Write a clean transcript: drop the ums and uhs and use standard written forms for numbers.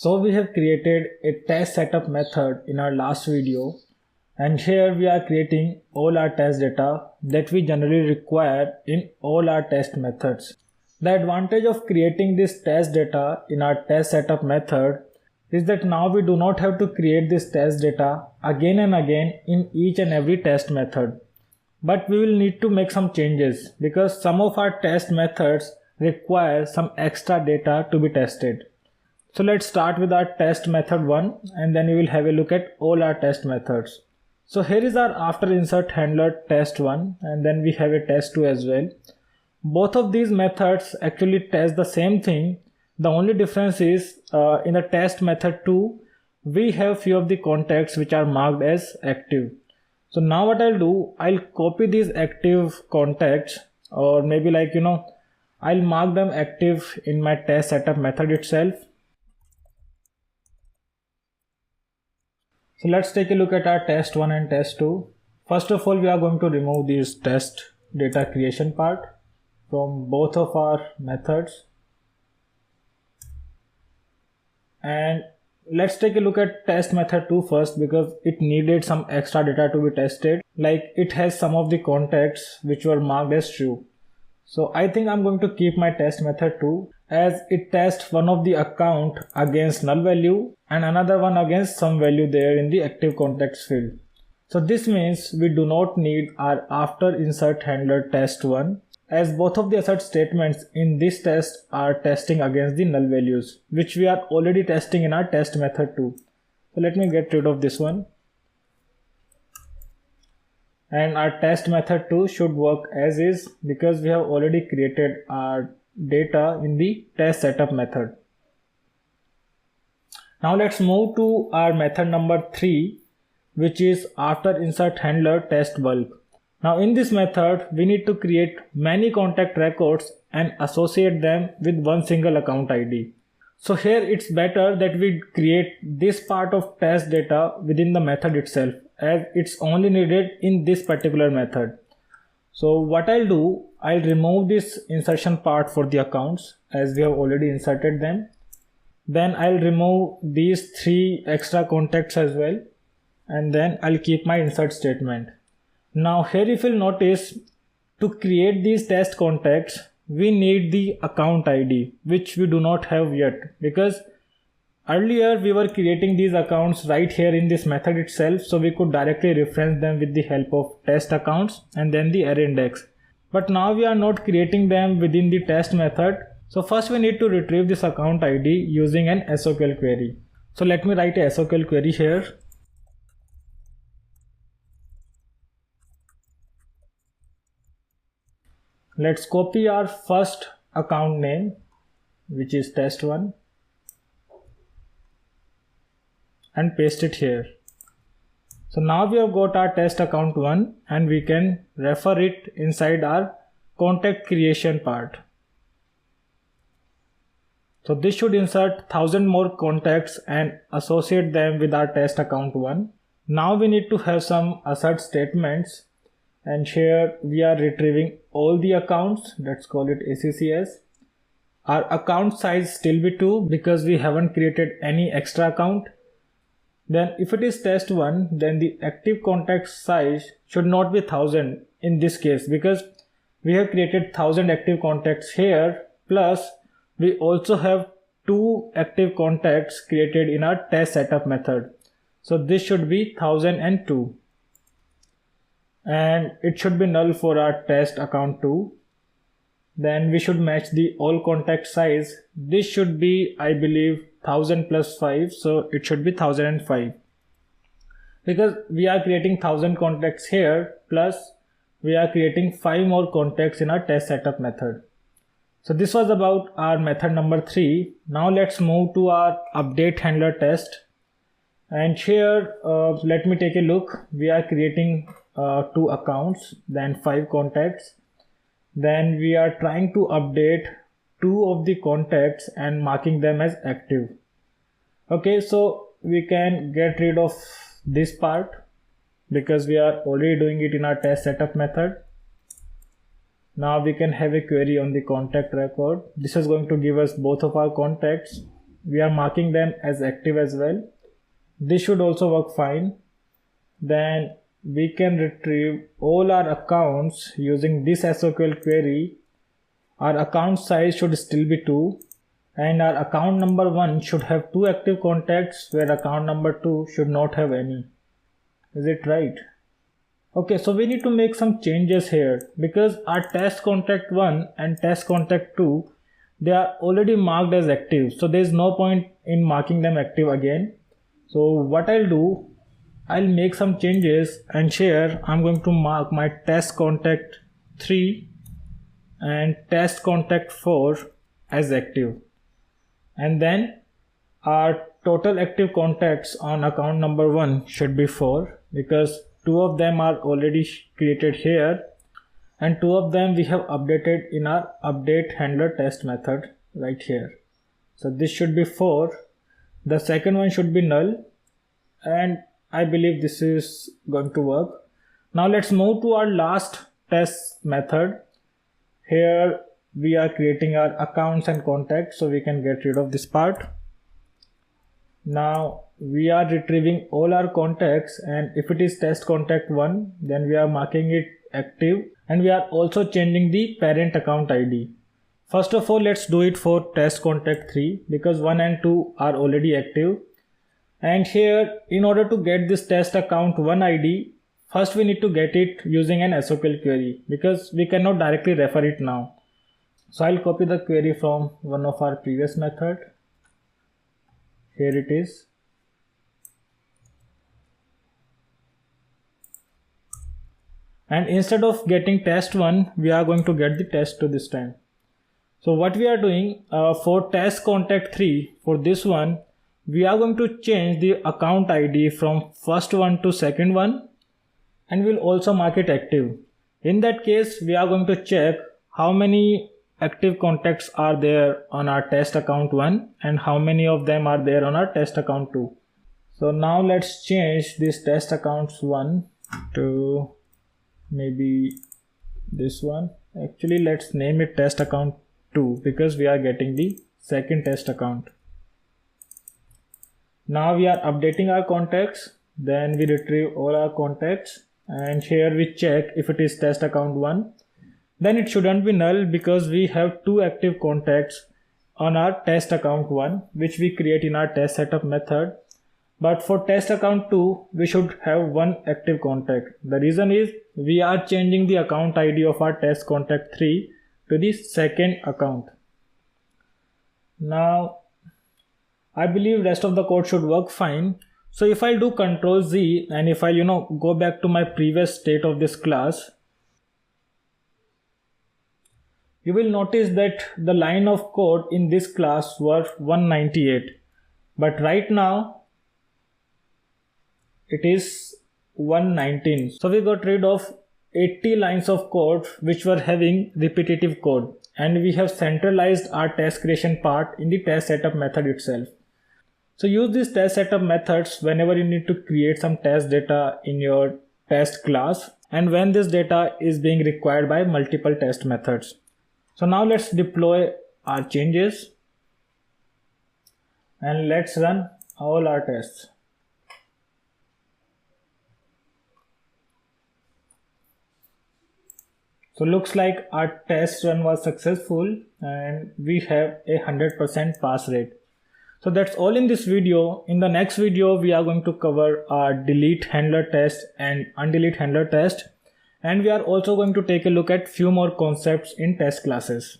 So we have created a test setup method in our last video, and here we are creating all our test data that we generally require in all our test methods. The advantage of creating this test data in our test setup method is that now we do not have to create this test data again and again in each and every test method. But we will need to make some changes because some of our test methods require some extra data to be tested. So let's start with our test method 1 and then we will have a look at all our test methods. So here is our after insert handler test 1 and then we have a test 2 as well. Both of these methods actually test the same thing. The only difference is in the test method 2 we have few of the contacts which are marked as active. So now what I'll do, I'll copy these active contacts, or maybe I'll mark them active in my test setup method itself. So let's take a look at our test 1 and test 2. First of all, we are going to remove this test data creation part from both of our methods. And let's take a look at test method 2 first because it needed some extra data to be tested. Like it has some of the contacts which were marked as true. So I think I'm going to keep my test method 2 as it tests one of the account against null value and another one against some value there in the active contacts field. So this means we do not need our after insert handler test 1 as both of the assert statements in this test are testing against the null values which we are already testing in our test method 2. So let me get rid of this one. And our test method 2 should work as is because we have already created our data in the test setup method. Now let's move to our method number 3, which is after insert handler test bulk. Now in this method we need to create many contact records and associate them with one single account ID. So here it's better that we create this part of test data within the method itself as it's only needed in this particular method. So what I'll do, I'll remove this insertion part for the accounts as we have already inserted them. Then I'll remove these 3 extra contacts as well and then I'll keep my insert statement. Now here if you'll notice, to create these test contacts we need the account ID which we do not have yet because earlier we were creating these accounts right here in this method itself, so we could directly reference them with the help of test accounts and then the array index. But now we are not creating them within the test method. So first we need to retrieve this account ID using an SOQL query. So let me write a SOQL query here. Let's copy our first account name, which is test1, and paste it here. So now we have got our test account 1 and we can refer it inside our contact creation part. So this should insert 1000 more contacts and associate them with our test account 1. Now we need to have some assert statements. And here we are retrieving all the accounts, let's call it ACCS. Our account size still be 2 because we haven't created any extra account. Then if it is test 1, then the active contact size should not be 1000 in this case because we have created 1000 active contacts here, plus we also have 2 active contacts created in our test setup method. So this should be 1002. And it should be null for our test account 2. Then we should match the all contact size. This should be, I believe, 1000 plus 5, so it should be 1005 because we are creating 1000 contacts here, plus we are creating 5 more contacts in our test setup method. So this was about our method number 3. Now let's move to our update handler test. And here let me take a look. We are creating 2 accounts, then 5 contacts. Then we are trying to update 2 of the contacts and marking them as active. Okay, so we can get rid of this part because we are already doing it in our test setup method. Now we can have a query on the contact record. This is going to give us both of our contacts we are marking them as active as well. This should also work fine. Then we can retrieve all our accounts using this SOQL query. Our account size should still be 2, and our account number 1 should have 2 active contacts, where account number 2 should not have any. Is it right? Okay, so we need to make some changes here, because our test contact 1 and test contact 2, they are already marked as active, so there is no point in marking them active again. So what I'll do, I'll make some changes, and here I'm going to mark my test contact 3 and test contact 4 as active, and then our total active contacts on account number 1 should be 4, because 2 of them are already created here and 2 of them we have updated in our update handler test method right here. So this should be 4. The second one should be null, and I believe this is going to work. Now let's move to our last test method. Here we are creating our accounts and contacts, so we can get rid of this part. Now we are retrieving all our contacts, and if it is test contact 1, then we are marking it active, and we are also changing the parent account ID. First of all, let's do it for test contact 3, because 1 and 2 are already active. And here, in order to get this test account 1 ID, first we need to get it using an SOQL query, because we cannot directly refer it now. So I'll copy the query from one of our previous method. Here it is. And instead of getting test 1, we are going to get the test 2 this time. So what we are doing for test contact 3, for this one, we are going to change the account ID from first one to second one, and we'll also mark it active. In that case, we are going to check how many active contacts are there on our test account 1 and how many of them are there on our test account 2. So now let's change this test accounts 1 to maybe this one. Actually, let's name it test account 2, because we are getting the second test account. Now we are updating our contacts, then we retrieve all our contacts, and here we check if it is test account 1. Then it shouldn't be null, because we have 2 active contacts on our test account 1, which we create in our test setup method. But for test account 2, we should have 1 active contact. The reason is we are changing the account ID of our test contact 3 to the second account. Now I believe rest of the code should work fine. So if I do Ctrl Z, and if I go back to my previous state of this class, you will notice that the line of code in this class were 198, but right now it is 119. So we got rid of 80 lines of code which were having repetitive code, and we have centralized our test creation part in the test setup method itself. So use these test setup methods whenever you need to create some test data in your test class, and when this data is being required by multiple test methods. So now let's deploy our changes and let's run all our tests. So looks like our test run was successful and we have a 100% pass rate. So that's all in this video. In the next video, we are going to cover our delete handler test and undelete handler test. And we are also going to take a look at few more concepts in test classes.